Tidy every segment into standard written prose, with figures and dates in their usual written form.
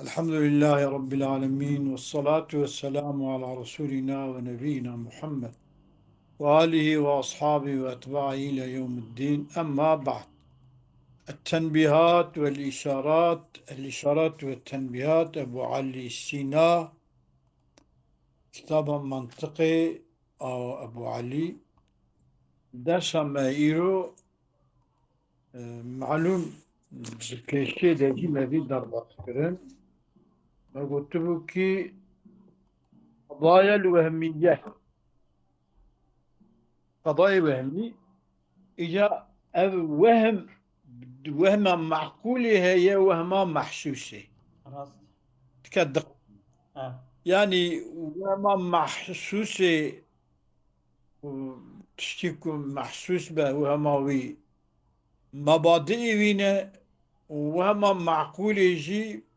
الحمد لله رب العالمين والصلاة والسلام على رسولنا ونبينا محمد وآله وأصحابه وأتباعه إلى يوم الدين. أما بعد، الإشارات والتنبيهات أبو علي السينا، كتاب منطقي أو أبو علي درس ما إيرو معلوم بكيشي دي ما في ضربات كرن ما قلت كي قضايا الوهمية، قضايا وهمي إجا وهم معقولة هي وهم محسوسة راست تكدق، اه يعني وهم محسوسة تشتيكو محسوس به وهماوي مبادئ وينه وهم معقولة جي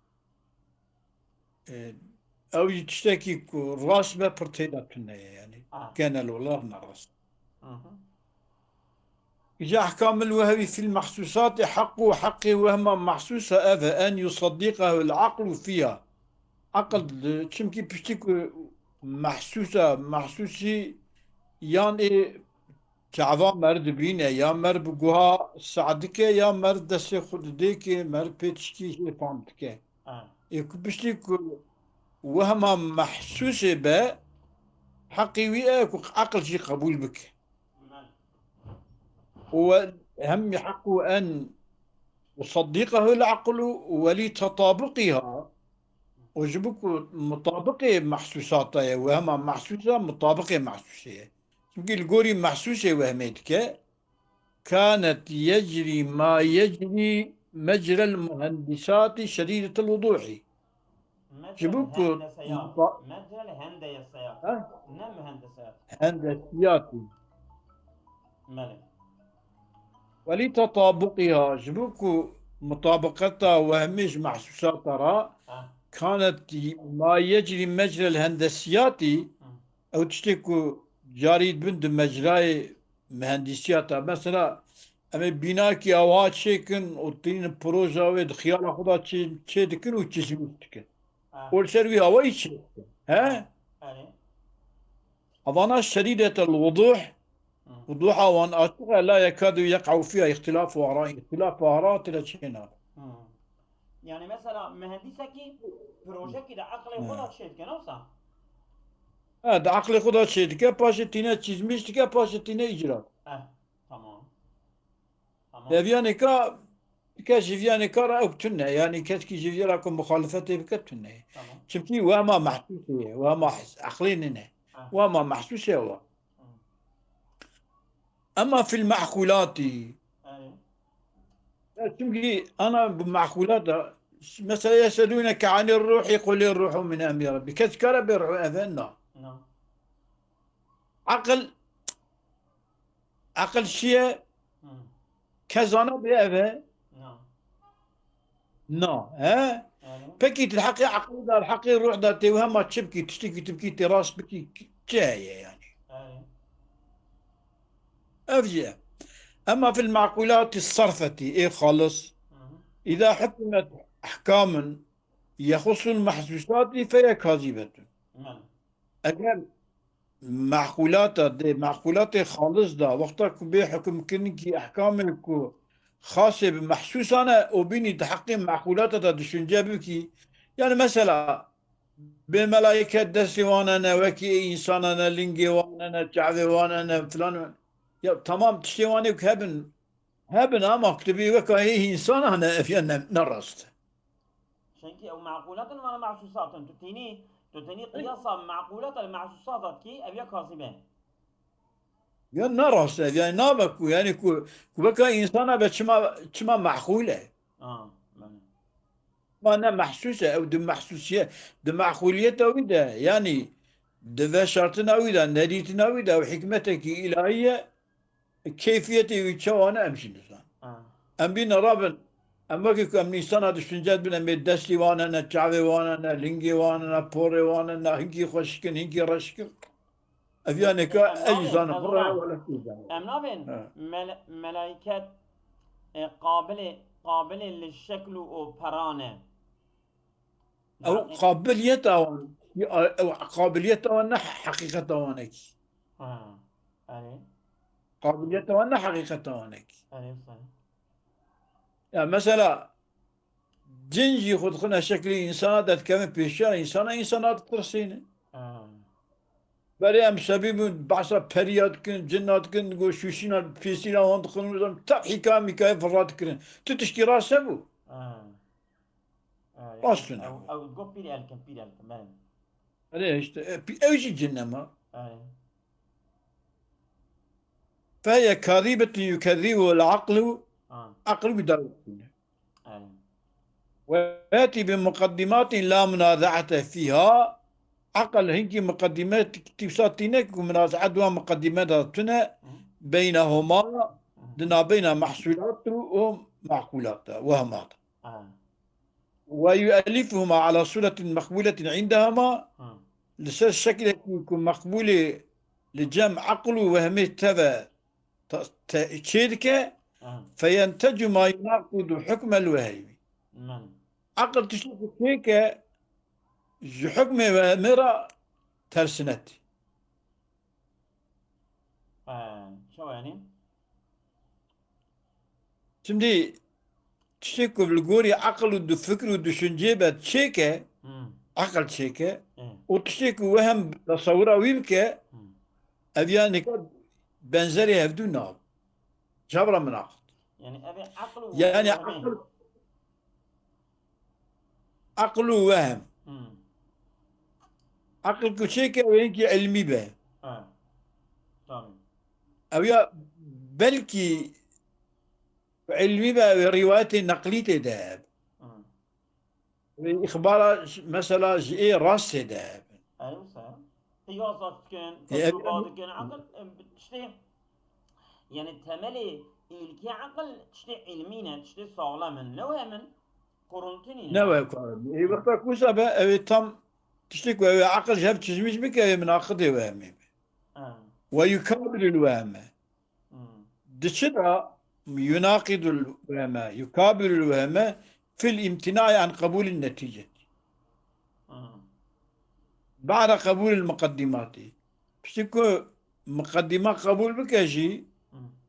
أو تشتكي راس به برتيدا كنا يعني اه كان الولا نراس. اها إجا أحكام الوهبي في المحسوسات حقه وهم محسوسة أذى أن يصدقه العقل فيها. عقل چimki piştik محسوسي يعني كعظام مرد بينه يا مر بجوها سعدك يا مرد دست خود ديك مر بيتشكي هي فهمتك اه يكو بشتك وهم محسوس به حقيقي عقل شي قبول بك، من وهم حقه أن يصدقه العقل ولتطابقها وجبك مطابقة محسوساتها وهم محسوسة مطابقة محسوسة. çünkü الجوري محسوسة وهمتك كانت يجري ما يجري مجرى المهندسات شديدة الوضوح. مجرى جبك الهندسيات مجرى الهندسيات نعم هندسات هندسيات ملك ولتطابقها جبك مطابقتها وهمش محسوساتها اه كانت ما يجري مجرى الهندسيات اه او تشتكو جاريد بند مجرای مهندسیات مثلا اما بنا کی آواز شکن و تین پروژه و خیال خدا چه دکن و چیزی دکن اه اول سروی هوایی چه ها اه علي اوانا شديدة الوضوح، اه وضوحها وان اشوفها لا يكاد يقع فيها اختلاف آراء تلاشينا. اه يعني مثلا مهندسكي بروجكت ده عقل خودت شد کنه صح هذا عقل خدا چه دکه پاشه تینه چیز میش دکه پاشه تینه اجرا. اه تمام تمام يعني كجيفيان كارا أو تنة يعني كتكي جيفيراكم مخالفته بكتنة تمام شمكي وما محسوسة وما عقليننا اه وما محسوسة هو. اه أما في المعقولات علي شمكي أنا بمعقولات مثلا يسألونك عن الروح يقول الروح من أمر ربي كذكر بروح أذنا نعم عقل عقل شيء اه كزانا بأذى نعم نا ها علي بكي الحقي عقل ده الحقي الروح ده توهم تشبكي تشتكي تبكي تراس بكي جاية يعني علي أفجأ. أما في المعقولات الصرفة إيه خالص اه إذا حكمت أحكاما يخص المحسوسات فهي كاذبة. من أجل معقولات دي معقولات خالص ده وقتك بحكم كنك أحكامك خاصة بمحسوس أنا وبيني تحقق معقولات ده دشنجة بكي يعني مثلا بملائكة دسي وانا وكي إنسان أنا لنجي وانا شعبي وانا فلان يا تمام تشتي وانا وكهبن هبن أما كتبي وكا هي إنسان أنا في أن نرست شنكي او معقولات ولا محسوسات تتني قياسا معقولات المحسوسات كي ابيا كاذبين يا نرست يعني نابك يعني وكا إنسان بتشما معقولة اه من ما أنا محسوسة أو دم محسوسية دم معقولية ويدا يعني ده شرطنا ويدا نديتنا ويدا وحكمتك إلهية كيفيتي ويتشوانا أمشي نسان اه أم بينا رابن أما كي أم نيسان هذا سنجاد بنا مدسي وانا نتشعبي وانا لينجي وانا بوري وانا هنكي خشكن هنكي رشكن أفيانك أي امنابين زان برا هزران ولا في زان. امنابين ملائكة قابل للشكل وبرانه أو قابليته أو قابليته أن حقيقته وانك أني قابليته أن حقيقته وانك أني صحيح يعني مثلا جنجي خد خنا شكل إنسان ده كم بيشان إنسانات ترسينه برای هم سبب بحث پریاد کن جنات کن گو شوشینا پیسینا وان دخلون تاب حکایه فرات کردن تو تشتی راسه بو راستو نبو أو تقول بيري ألكم بله أريه işte اوجي جنة ما أي فهي كاذبة يكذبه العقل عقل بدرجة أي ويأتي بمقدمات لا منازعة فيها عقل هنكي مقدمات تفساتينك ومنازعة مقدمات بينهما دنا بين محصولات ومعقولات وهمات ويؤلفهما على صورة مقبولة عندهما لسه شكل يكون مقبولة لجمع عقل وهمه تبع تشيركه فينتج ما يناقض حكم الوهم عقل تشوف هيك حكم وهمه ترسنت شو يعني؟ Şimdi تشيكو بالقوري عقل ودو فكر ودو شنجيبة تشيكه عقل تشيكه وتشيكو وهم تصوره ويمكه أبيانك بنزري هفدو ناب جبرا من عقل يعني أبي عقل يعني عقل وهم عقل كشيكه وينكي علمي به تمام أبيا بلكي علمي به روايات نقلية دهب إخبار مثلا جئي راس دهب أيوة صح قياسات كان تجربات كان عقل تشتي يعني تملي إلكي عقل تشتي علمينا تشتي صالما لو همن قرنتني نوع كان إيه وقتها كوسا بقى تم تشتكي عقل جاب تشميش بك من عقده وهمي ويكابر الوهم دشنا يناقض الوهم يكابر الوهم في الامتناع عن قبول النتيجة بعد قبول المقدمات بشكل مقدمة قبول بكجي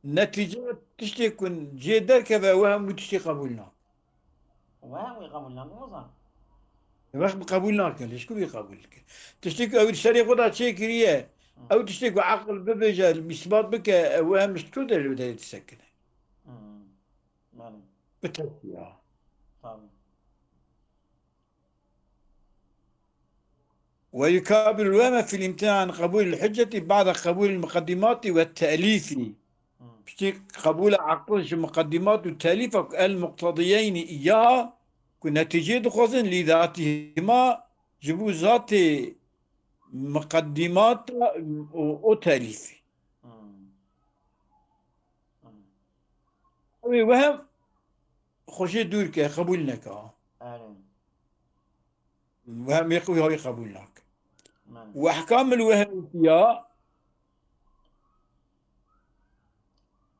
نتيجة تشتكي جدا كذا وهم وتشتكي قبولنا وهم يقبلنا مو صح وقت قبولنا كان ليش كو يقبلك تشتكي أو تشتري خدا شيء كريه أو تشتكي عقل ببجا المثبات بك وهم مش تقدر اللي بدها تسكن بتركيا ويكابر الوهم في الامتناع عن قبول الحجة بعد قبول المقدمات والتأليف قبول عقل المقدمات والتأليف المقتضيين إياها كنتيجة خزن لذاتهما جبو ذات مقدمات وتأليف وهم خوشي دور كه قبولناك وهم يقوي هو قبولناك وأحكام الوهم فيها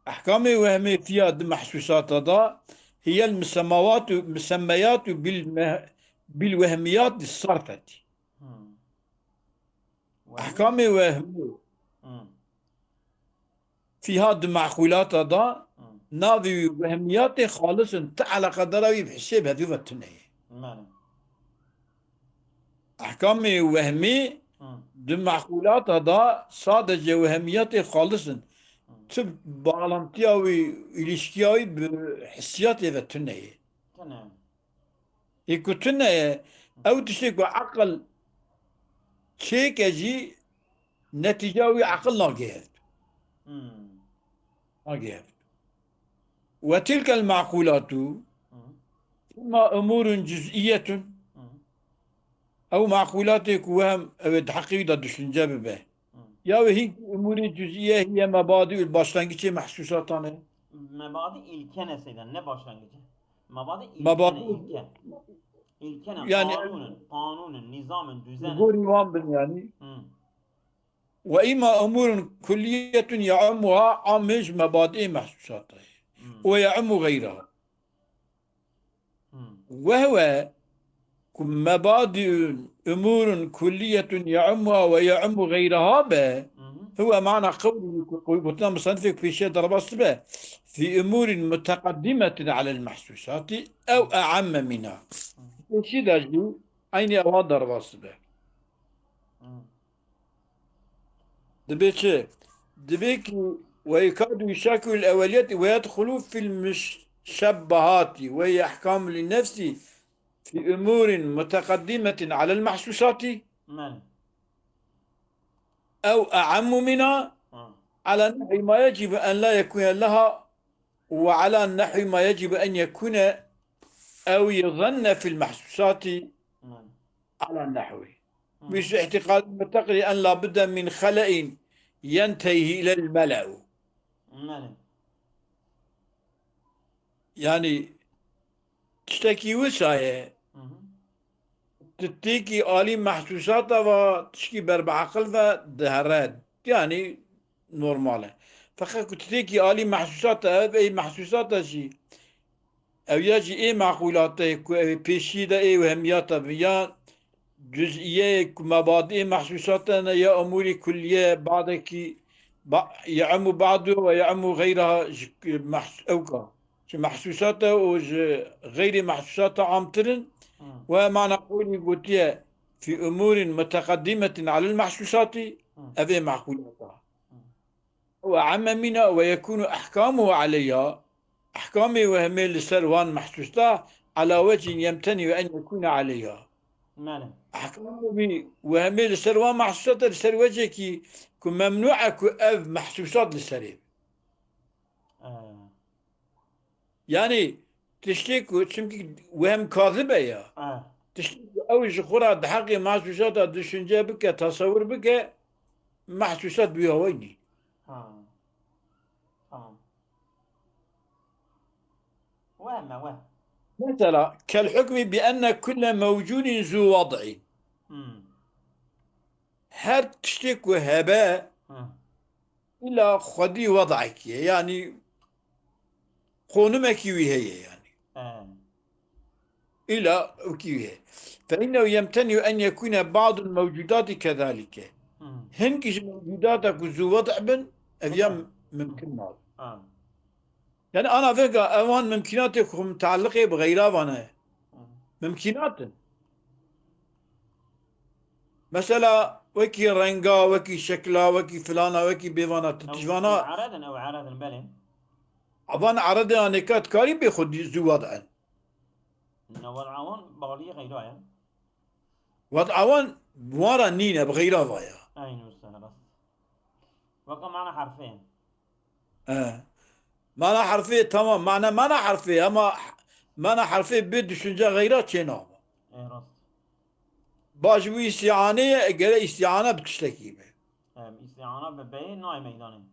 أحكام الوهم فيها محسوسات هذا هي المسميات بالوهميات الصرفة أحكام الوهم فيها معقولات هذا ناظر وهميات خالص على قدره بحساب هذه التنية أحكام وهمي معقولات هذا صادق وهميات خالص تب bağlantıyavi ilişkiyavi بحسيات هذا التنية يكو تنية أو تشيكو عقل شيك أجي نتيجاوي عقل ناقيت وتلك المعقولات إما أمور جزئية أو معقولات وهم أو تحقيق دشنجة به يا وهي أمور جزئية هي مبادئ الباشلانجية محسوساتنا مبادئ إلكنة سيدا ne başlangıcı مبادئ إلكنة يعني قانون نظام düzen يعني وإما أمور كلية يعمها عامج مبادئ محسوساتها ويعم غيرها وهو مبادئ أمور كلية يعمها ويعم غيرها به هو معنى قوله قلنا مصنفك في شيء ضربات به في أمور متقدمة على المحسوسات أو أعم منها شيء داجي أين أواد ضربات به دبيت شيء دبيك ويكاد يشاكل الأوليات ويدخل في المشبهات وهي أحكام للنفس في أمور متقدمة على المحسوسات أو أعم منها على نحو ما يجب أن لا يكون لها وعلى نحو ما يجب أن يكون أو يظن في المحسوسات على النحو مش اعتقاد المتقي أن لا بد من خلأ ينتهي إلى الملأ يعني تشتكي وساية تتيكي آلي محسوساتها وتشكي بربعقل ودهرات يعني نورماله فقط كنت تيكي آلي محسوساتها أي محسوساتها شي أو يجي إيه معقولاتها بيشيدة إيه وهمياتها بيان جزئية مبادئ محسوساتنا يا أمور كلية بعضك يعم بعضه ويعم غيرها أوكا محسوساتها وغير محسوساتها عامترن وما نقول قلت في أمور متقدمة على المحسوسات أبي معقولاتها وعم منها ويكون أحكامه عليها أحكامه وهمي لسروان محسوسة على وجه يمتنع أن يكون عليها أحكامه وهمي لسروان محسوسة لسر وجه كي ممنوعة كأب محسوسات لسرين يعني تشتكي تشمكي وهم كاذبة يا تشتكي أول شخورة دحقي محسوسات دشنجة بك تصور بك محسوسات بيها ويني وهم مثلا كالحكم بأن كل موجود ذو وضع هر تشتك وهباء إلى خدي وضعك يعني قونمك وهي يعني إلى وكيه فإنه يمتنع أن يكون بعض الموجودات كذلك هنكش موجوداتك ذو وضع بن أيام ممكن ما يعني أنا فيها أوان ممكناتكم متعلقة بغيرها وانا ممكنات مثلا وكي رنگا وكي شكلا وكي فلانا وكي بيوانا تتجوانا عرضا بله أبان عرض أنكات كاري بيخد ذو وضع وضعون بغلية غيرها وضعوان بوارا نينا بغيرها وايا أين مستهل بس وقع معنا حرفين معنى حرفي تمام معنى حرفي أما معنى حرفي بيد شنجا غيرها چينا راست باش بو استعانية اگر استعانة بتشتكي به استعانة ببين ناي ميداني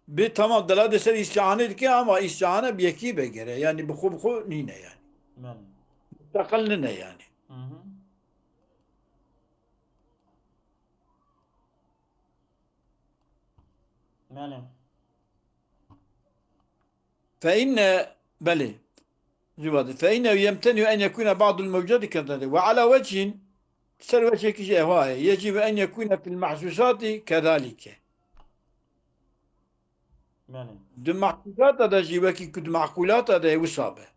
بي تمام دلالة سر استعانة دكي أما استعانة بيكي بگره يعني بخو نينا يعني مستقلنا يعني ماله فإن بلي جواد فإنه يمتنع أن يكون بعض الموجود كذلك وعلى وجه سر وجه كشيء هواي يجب أن يكون في المحسوسات كذلك ماله دم محسوسات هذا جيبك كد معقولات هذا وصابه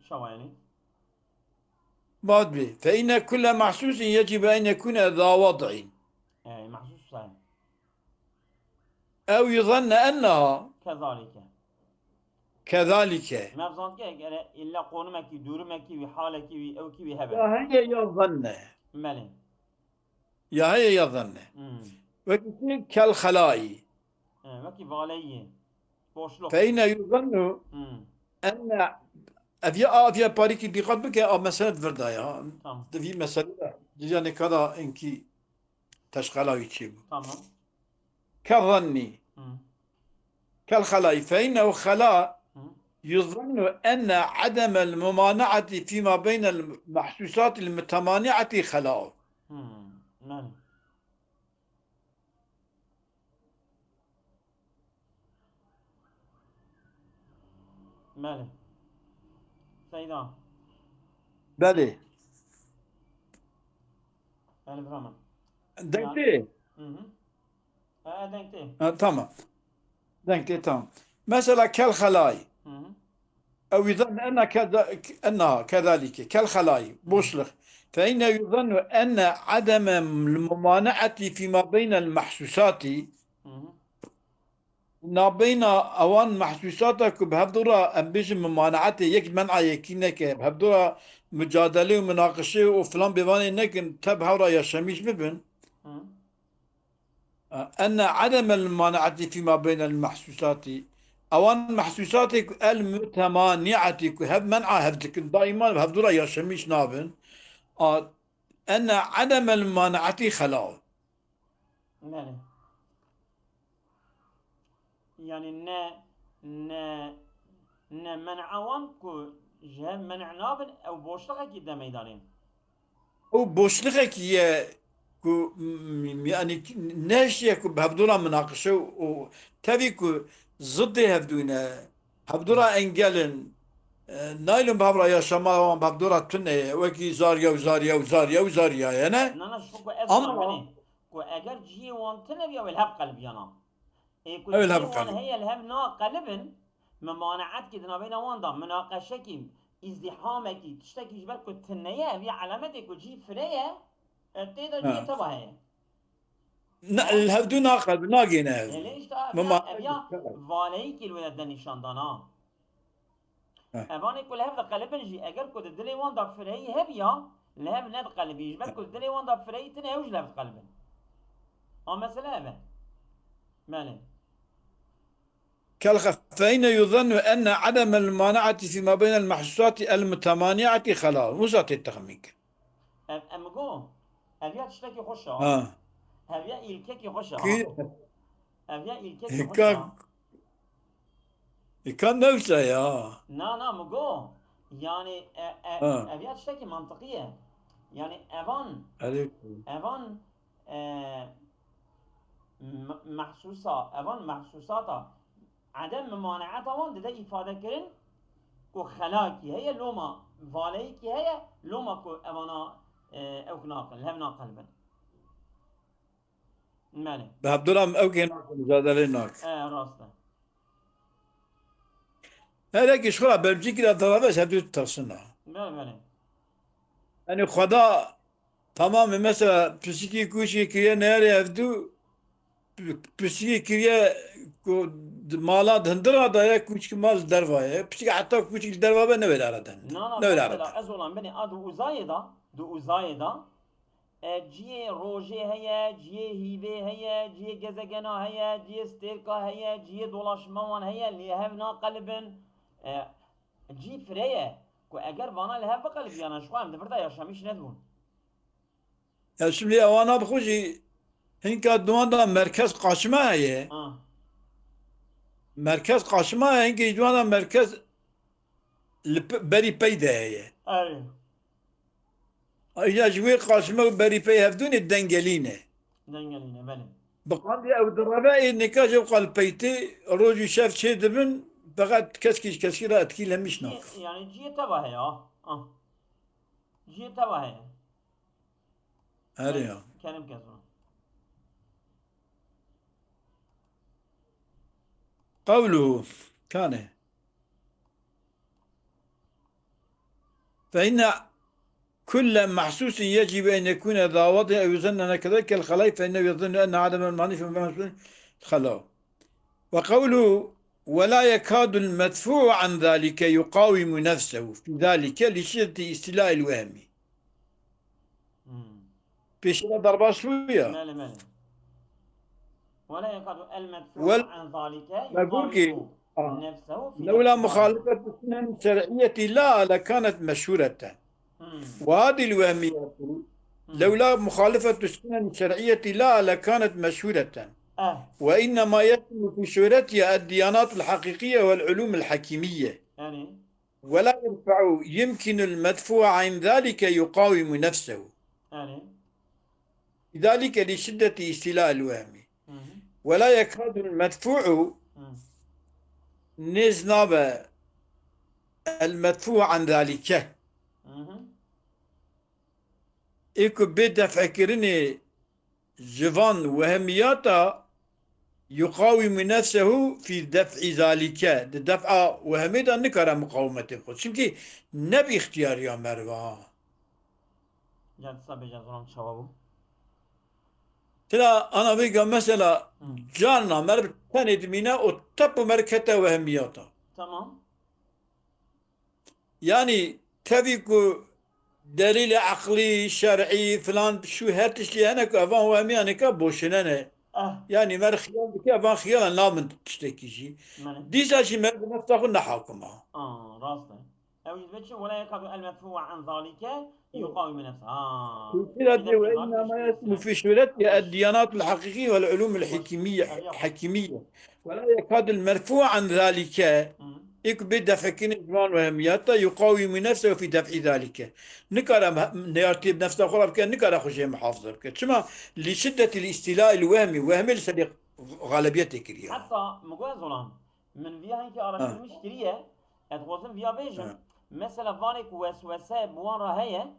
شو يعني بعد به فإن كل محسوس يجب أن يكون ذا وضع محسوس صحيح أو يظن أنها كذلك ما بظن كه إلا قونمك دورمك وحالك أو كي وهبة يا هي يظن ماله يا هي يظن وكذلك كالخلاء وكي فغلية بوشلوك فإن يظن أن أفيا باريكي دقت بك مسألة فردايا في مسألة يعني كذا إنكي تشغلا يتشيب تمام كظني كالخلاء فإنه خلاء يظن أن عدم الممانعة فيما بين المحسوسات المتمانعة خلاء ماله سيدان بله يعني فهمت دنكتي دنكتي تمام دنكتي تمام مثلا كالخلاي أو يظن أنها كذلك كالخلاي بوشلخ فإن يظن أن عدم الممانعة فيما بين المحسوسات ما بين أوان محسوساتك بهبدورة أمبيش ممانعته يك منع يكينك بهبدورة مجادلة ومناقشة وفلان بيباني نكن تبهورا يشميش ببن أن عدم الممانعة فيما بين المحسوسات أوان محسوساتك المتمانعة هب منع هبدك دائما بهبدورة يشميش نابن أن عدم الممانعة خلاو يعني يعني نا منعوان كو جهة منع نابن أو بوشتغل كده ميدانين او boşluk ye ku yani neşye ku hevdura münakaşa o tabii ku zıddı hevdune hevdura engelin nailun babra yaşama hevdura tünne ve ki zarya yani نانا شو كو أزوان ama مني كو أجر جي وان تنبي أو الهب قلب يانا إيه كو öyle جي وان bakalım. هي الهب نا قلبن ممانعات كده بين وان دا مناقشة كي ازدحام كي تشتكي جبر كو تنية في علامة كو جي فرية تيدا جي Ha. تبعه ها Hevdu nakal nagine hevdu. ليش تا Mama. أبيا فالي كي الولد نشان دانا أباني كل هذا قلبن جي أجر كو الدلي وان دا فرية هبيا لهب ناد قلبي جبر كو الدلي وان دا فرية تنية وش لهب قلبن مثلا هذا مالي كالخف فإن يظن أن عدم المانعة فيما بين المحسوسات المتمانعة خلاص وزات التخميك أمجو أبيا تشتكي خشة ها أبيا إلكيكي خشة كي أبيا إلكيكي كان خشة كان نفسه يا نا مجو يعني ها أبيا تشتكي منطقية يعني عليك أبان محسوسة أبان محسوساتا عدم ممانعة وان ده إفادة كرن كو خلاكي هي لوما فاليكي هي لوما كو أبانا أو ناقل هم ناقل بن مالي بهبدرام أوكي مجادلة ناك راسته هذا كي شغلة بلجيك لا ترى هدو ترسنا مالي يعني خدا تمام مثلا بسيكي كوشي كريا ناري هدو بسيكي كريا كو مالات هندرا دايا كوشك مال دروايا بسيكي حتى كوشك دروا بنا ولا ردن نا ولا مثلا ردن أزولا بني أدو أزايدا دو أزايدا جي روجي هيا جي هيبي هيا جي جزجنا هيا جي ستيركا هيا جي دولاش موان هيا اللي هفنا قلبن جي فريا كو اگر وانا لهف قلب يعني شو عم دبرتا يا شاميش ندبون Ya şimdi avana bxuji hinka duanda merkez qaçma heye. اه Merkez qaçma heye hinka duanda merkez beri peyde heye. اي Ya jwe qaçma beri pey hevdun dengeline. دنجلينا بلي Baqandi ev drabe nikah ev qalpeyti roju şef çe dibin fakat keski ra etkilemiş جي nak. يعني جي تبع هي جي تبع هي Her ya. كلام كذا قوله كان فإن كل محسوس يجب أن يكون ذا وضع أو يظن أن كذلك الخلاء فإنه يظن أن عدم المعنى في محسوس خلاء وقوله ولا يكاد المدفوع عن ذلك يقاوم نفسه في ذلك لشدة استيلاء الوهم بيش ضربة شوية مالي ولا يكاد المدفوع عن ذلك يقاوم نفسه في لولا مخالفة السنن الشرعية لا لكانت مشهورة وهذه الوهمية لولا مخالفة السنن الشرعية لا لكانت مشهورة وإنما يتم في شهرتها الديانات الحقيقية والعلوم الحكيمية يعني ولا يمكن المدفوع عن ذلك يقاوم نفسه يعني لذلك لشدة استيلاء الوهم ولا يكاد المدفوع نزناب المدفوع عن ذلك إيكو بدفع كرني جفان وهمياتا يقاوم نفسه في دفع ذلك دفع وهميدا نكره مقاومته خود çünkü نبي اختيار يا مروا جان صبي جان زلام شوابو تلا أنا بيجا مثلا هم. جانا مرب تاني دمينا وطب مركته وهمياتا تمام يعني تبيكو دليل عقلي شرعي فلان شو هرتش لي أنا كأفان وهمي أنا كبوشنا اه يعني مر خيال بك أفان خيال نامن تشتكي شيء ماني ديزا شيء مرب نفتح نحاكمها راسته او يثبت ولا يكاد المدفوع عن ذلك يقاوم نفسه كده في دي دفع ذلك وإنما يشبه يسمو السلاح في شهرة وش الديانات الحقيقية والعلوم وش الحكيمية ابي اخوش حكيمية ولا يكاد المرفوع عن ذلك يكبد دفع كنزمان وهمياته يقاوم نفسه في دفع ذلك نكره نيارتيب نفسه خراب كان نكره خوشي محافظة بك شما لشدة الاستيلاء الوهمي وهمي الصديق غالبيتك اليوم حتى مقول زلان من فيها هيك آه. ارشترمش كريه اتغوزن فيها بيجم آه. مثلا فانك وسوسه بوان راهيه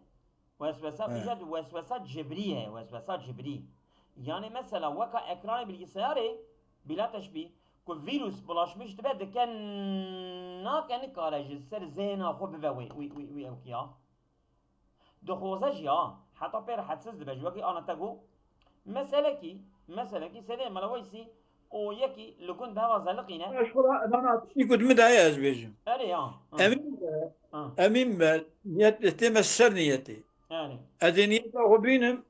وسوسه آه. اجت وسوسه جبريه وسوسه جبري يعني مثلا وكا اكران بالجساري بلا تشبيه كو فيروس بلاشمش تبعد كان كان كارج سر زينا خو بوي وي اوكيا دخوزه جيا حتى بير حدسز دبجوكي انا تقو مسألة كي سيدي ملويسي او يكي لكون بهوا زلقينا أنا يقول مدى يا زبيجم اري أمين اه أمين نيت تمسر نيتي اري أدنيته وبينهم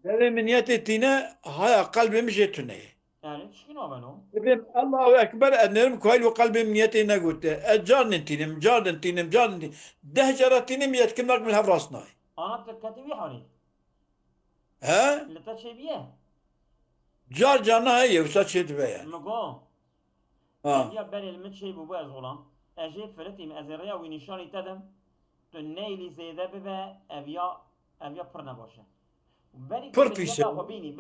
هذا من يتتنا هاي قلبي مش يتني اري شكينو بنو إذن الله أكبر أنهم كويل وقلبي من يتنا قلت أجار نتينم جار نتينم جار نتينم ده جراتينم يتكلم من هفراسناي انا تكتبي حوري ها اللي تشي بيه جار جانا هي وسات شيء يعني مقو ها افيا بالي المتشي بو بازولا اجي فرتي من ازريا وينشاري تدم تنيلي زيدا ببا افيا برنا باشا بني كوتنيتا بروفيسور خبيني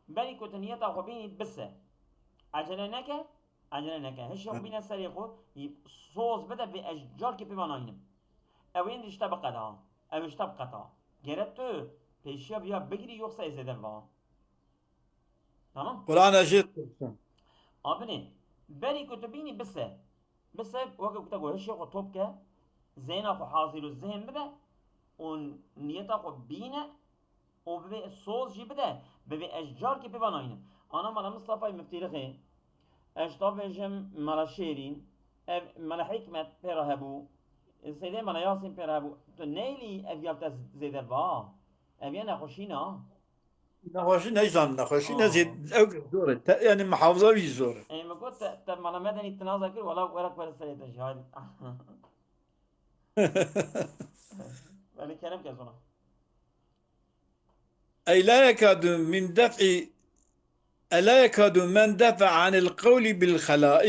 بني كوتنيتا خبيني بسه عجله نكه عجله نكه هش خبينا سريخو صوص بدا باشجار كي بيباناينم اوين ديش طبقه دا اوش طبقه دا گرت تو پیشیا بیا بگیری یوکسا ازده وا تمام قرآن أجيت آبني بری کتبینی بسه وقت كنت أقول هالشيء خو توبكه زينة خو حاضر الذهن بده ونيتا خو بينا وببي الصوص جي بده ببي أشجار كي ببناينه أنا مالا مصطفى مفتيرخي أشطاب جم مالا شيرين مالا حكمة بيرهبو سيدي مالا ياسين بيرهبو نيلي أفيالتا زيدة با أفيانا خوشينا نخوشي نيزان نخوشي آه نزيد أو زورة يعني محافظة في زورة اي ما قلت طب مالا مدني التنازع كل ولا ورك ولا سيدة شهاد ولا كلام كذا أي لا يكاد من دفع ألا يكاد من دفع عن القول بالخلاء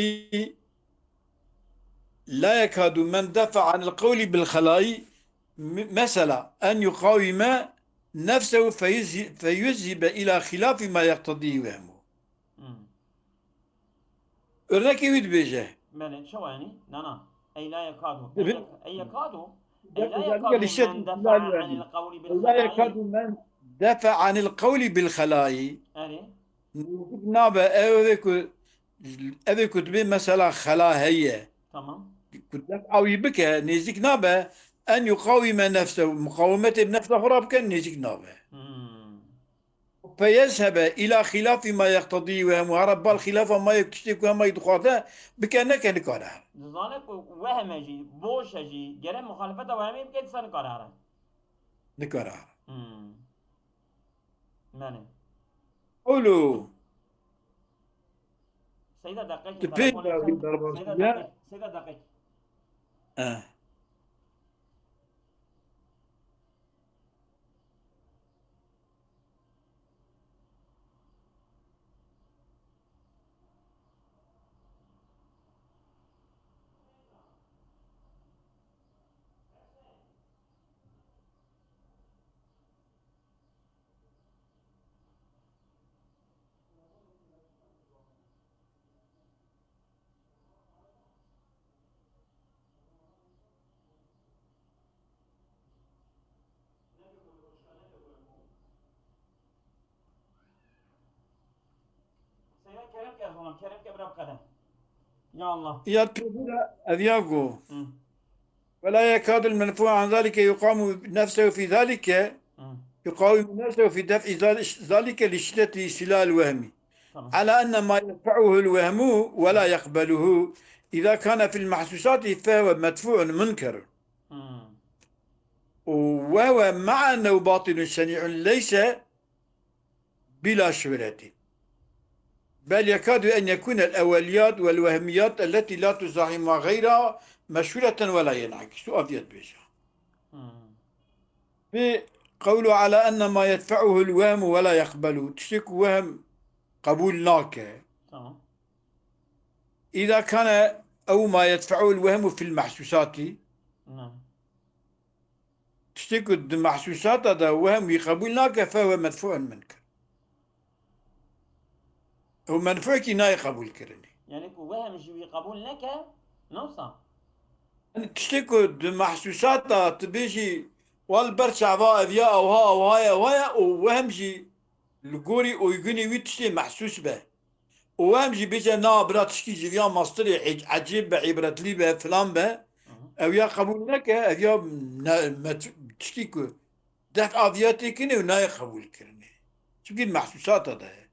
لا يكاد من دفع عن القول بالخلاء مثلا أن يقاوم نفسه فيذهب إلى خلاف ما يقتضيه وهمه örnek evid beje. بله شو يعني؟ لا أي لا يكاد أي يكاد أي لا ذلك يكاد من للشد دفع لا عن يعني القول لا يكاد بالخلاء من دفع عن القول بالخلاء أري نابا أبي كتب مثلا خلا هي تمام كنت أو يبكى نيزك نابا أن يقاوم نفسه مقاومته بنفسه خراب كان نيزك نابا مم. فيذهب إلى خلاف ما يقتضيه وهرب الخلاف ما يكتشف وما يدخله بكأنك نكره لذلك وهم جي بوش جي جرى مخالفته وهمي بكيت سن قراره نكره ماني قولوا سيدة دقيقة تبين تلفوني باوي سيدة ضربة دقيقة سيدة دقيقة آه. قبل بقدر يا الله يا تقول أذياقو مم. ولا يكاد المنفوع عن ذلك يقام نفسه في ذلك مم. يقاوم نفسه في دفع ذلك لشدة سلاح الوهم تمام على أن ما يدفعه الوهم ولا يقبله إذا كان في المحسوسات فهو مدفوع منكر مم. وهو مع أنه باطل شنيع ليس بلا شبهة بل يكاد أن يكون الأوليات والوهميات التي لا تزاحم غيرها مشهورة ولا ينعكس أبيض بيشا مم. في قوله على أن ما يدفعه الوهم ولا يقبله تشتك وهم قبولناك تمام إذا كان أو ما يدفعه الوهم في المحسوسات نعم تشتك المحسوسات هذا وهم يقبولناك فهو مدفوع منك هو منفوع كي نا يقبول كرني يعني وهم جوي قبول لك نوصل تشتكو المحسوسات تبيجي والبرشا فا أذيا أو ها أو هاي أو هاي وهمجي الجوري ويجوني ويتشتي محسوس به وهمجي بيجي نا برا تشكي جيفيان ماستري عجيب بعبرة لي به فلان به أو يا قبول لك أو يا تشكيكو دك أذياتي كني ونا قبول كرني شو كده محسوسات هذا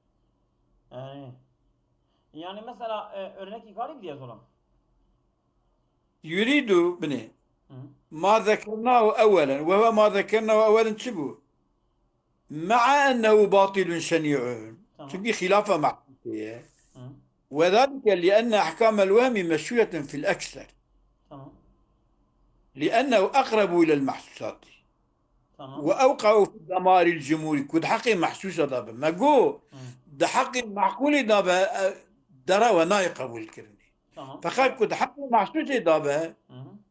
يعني مثلا örnek garip diye soram. يريد بني ما ذكرناه أولا وهو ما ذكرناه أولا شبه مع أنه باطل شنيع تبي خلافة معقولة وذلك لأن أحكام الوهم مشوية في الأكثر لأنه أقرب إلى المحسوسات وأوقع في ضمار الجمهور كود حقي محسوسة دابا ما جو ده حقي معقول دابا درا وناي قبول كرني فخاف كود حقي محسوسة دابا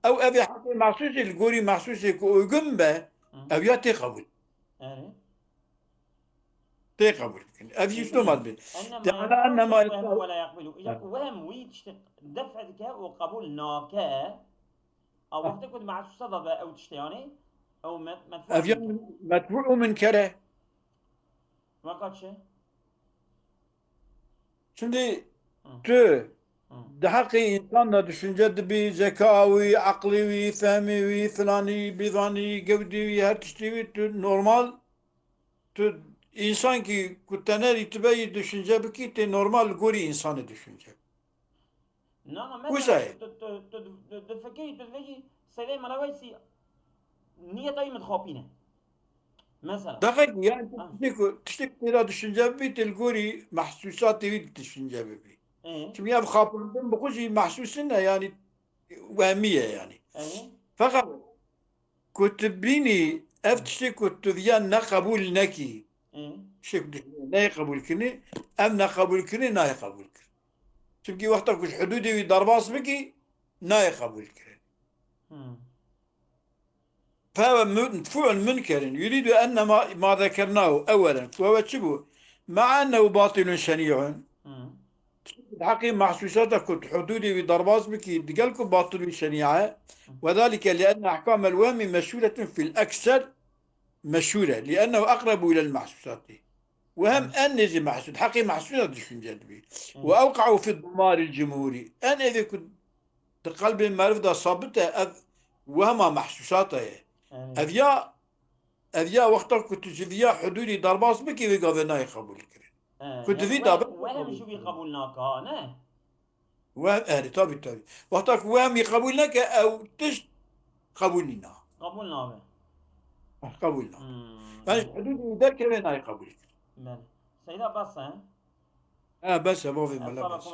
أو أبي حقي محسوسة الجوري محسوسة كو جنبه أو ياتي قبول تقبل أبي شو ما تبين على أن ما يفهم ولا يقبل إذا وهم ويتشتق دفع ذكاء وقبول ناكا أو وقت كنت مع الصدى أو تشتياني أو مدفوع أبي مدفوع من كره ما قد شيء شندي تو ده حقي إنسان düşünce bir zekavi, aklivi, fehmivi, filani, bidani, gevdivi, her tiştivi normal tu insan ki kutener itibeyi düşünce bu ki te normal gori insanı düşünce. نعم مثلا تفكري تفكري سيدي مراويسي نية طيب متخابينه مثلا Dakik yani tiştik tira düşünce bir tel gori mahsusat evi düşünce bir. Şimdi ya kapıldım bu kuzi mahsusun ne yani vehmiye yani. Fakat kutubini ev tiştik kutubiyan ne kabul ne ki. Şekli ne kabul kini ev ne kabul kini ne kabul kini. Çünkü vakta kuş hududi bir darbas mı ki ne kabul kini. فهو مدفوع منكر يريد أن ما ذكرناه أولا وهو شبه مع أنه باطل شنيع الحقيقة محسوساتك حدودي بضرباز بك دقلكم باطل شنيعة وذلك لأن أحكام الوهم مشهورة في الأكثر مشهورة لأنه أقرب إلى المحسوسات وهم أن نزي محسوس حقيقة محسوسة دشون جدبي وأوقعوا في الضمار الجمهوري أنا إذا كنت قلبي المعرفة صابته وهما محسوساته أذيا وقتها كنت جذيا حدودي ضرباس بكي وقابلناي قبول كرين كنت في دابا وهم شو بيقبولناك نه وهم طبي وقتها وهم يقبولناك أو تش قبولنا قبولنا يعني حدودي ذاك وين قبول سيدة بس بس يا بوفي ملا بس